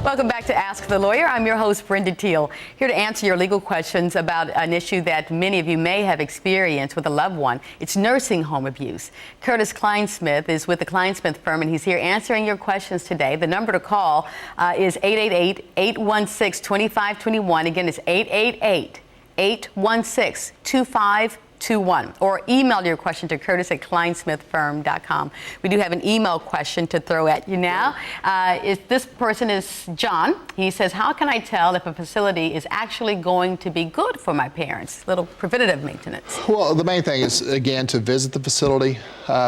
Welcome back to Ask the Lawyer. I'm your host, Brenda Teal, here to answer your legal questions about an issue that many of you may have experienced with a loved one. It's nursing home abuse. Curtis Clinesmith is with the Clinesmith Firm, and he's here answering your questions today. The number to call is 888-816-2521. Again, it's 888-816-2521. Or email your question to curtis@clinesmithfirm.com. We do have an email question to throw at you now. This person is John. He says, how can I tell if a facility is actually going to be good for my parents? Little preventative maintenance. Well, the main thing is, again, to visit the facility.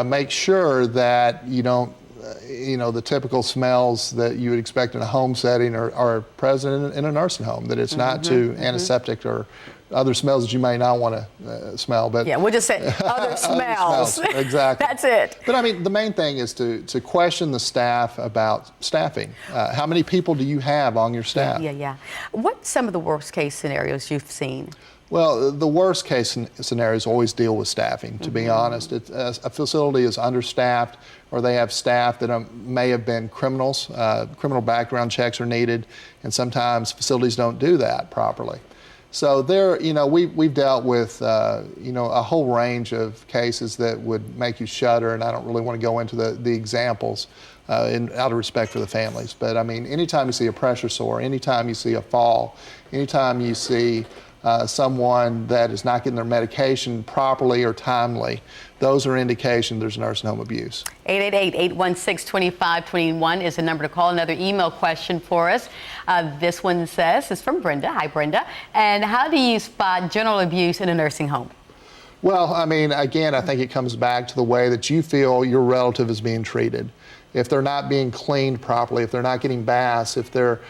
Make sure that you don't, the typical smells that you would expect in a home setting are present in a nursing home, that it's not too antiseptic or other smells that you may not want to smell. But yeah, we'll just say other smells. Exactly. That's it. But I mean, the main thing is to question the staff about staffing. How many people do you have on your staff? Yeah. What's some of the worst case scenarios you've seen? Well, the worst case scenarios always deal with staffing, to be honest. A facility is understaffed, or they have staff that may have been criminals. Criminal background checks are needed, and sometimes facilities don't do that properly. So there, we've dealt with, a whole range of cases that would make you shudder, and I don't really want to go into the examples out of respect for the families. But I mean, anytime you see a pressure sore, anytime you see a fall, anytime you see someone that is not getting their medication properly or timely, those are indication there's nursing home abuse. 888-816-2521 is the number to call. Another email question for us. This one says, it's from Brenda. Hi, Brenda. And how do you spot general abuse in a nursing home? Well, I mean, again, I think it comes back to the way that you feel your relative is being treated. If they're not being cleaned properly, if they're not getting baths, if their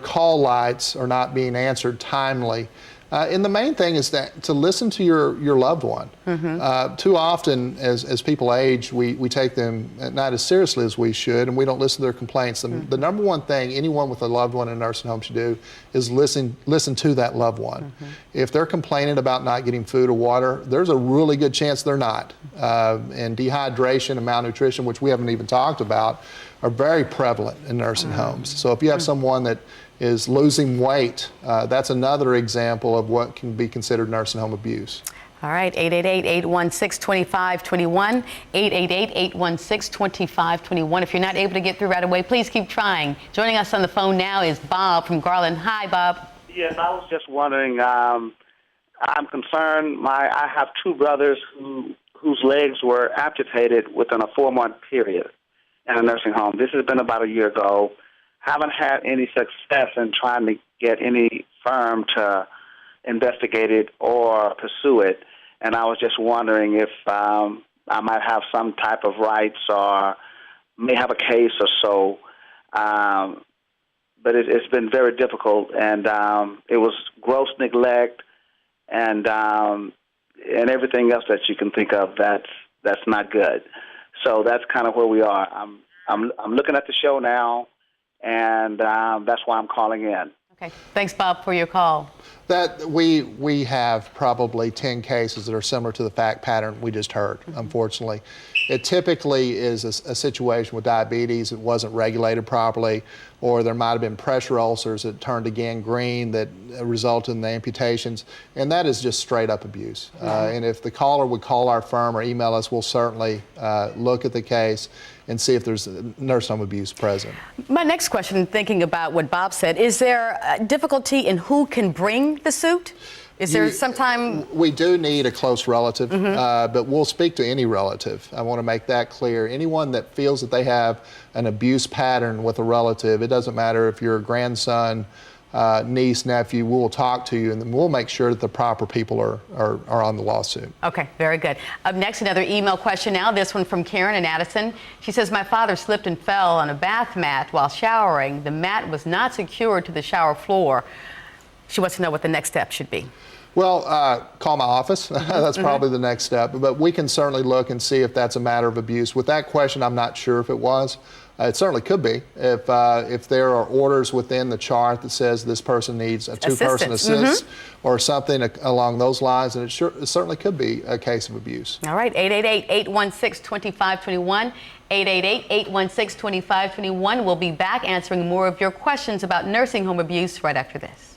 call lights are not being answered timely. And the main thing is to listen to your loved one. Too often, as people age, we take them not as seriously as we should, and we don't listen to their complaints. The number one thing anyone with a loved one in a nursing home should do is listen to that loved one. If they're complaining about not getting food or water, there's a really good chance they're not. And dehydration and malnutrition, which we haven't even talked about, are very prevalent in nursing homes. So if you have someone that is losing weight, that's another example of what can be considered nursing home abuse. All right, 888-816-2521, 888-816-2521. If you're not able to get through right away, please keep trying. Joining us on the phone now is Bob from Garland. Hi, Bob. Yes, I was just wondering, I'm concerned. I have two brothers whose legs were amputated within a 4-month period in a nursing home. This has been about a year ago. Haven't had any success in trying to get any firm to investigate it or pursue it. And I was just wondering if I might have some type of rights or may have a case or so. But it's been very difficult, and it was gross neglect and everything else that you can think of that's not good. So that's kind of where we are. I'm looking at the show now, and that's why I'm calling in. Okay. Thanks, Bob, for your call. That we have probably 10 cases that are similar to the fact pattern we just heard, unfortunately. It typically is a situation with diabetes that wasn't regulated properly, or there might have been pressure ulcers that turned to gangrene that resulted in the amputations, and that is just straight up abuse. And if the caller would call our firm or email us, we'll certainly look at the case and see if there's nursing home abuse present. My next question, thinking about what Bob said, is there difficulty in who can bring the suit? Is there sometime? We do need a close relative, but we'll speak to any relative. I want to make that clear. Anyone that feels that they have an abuse pattern with a relative, it doesn't matter if you're a grandson, niece, nephew, we'll talk to you, and then we'll make sure that the proper people are on the lawsuit. Okay, very good. Up next, another email question now, this one from Karen in Addison. She says, my father slipped and fell on a bath mat while showering. The mat was not secured to the shower floor. She wants to know what the next step should be. Well, call my office. That's probably the next step. But we can certainly look and see if that's a matter of abuse. With that question, I'm not sure if it was. It certainly could be. If there are orders within the chart that says this person needs a two-person assist or something along those lines, and it certainly could be a case of abuse. All right, 888-816-2521. 888-816-2521. We'll be back answering more of your questions about nursing home abuse right after this.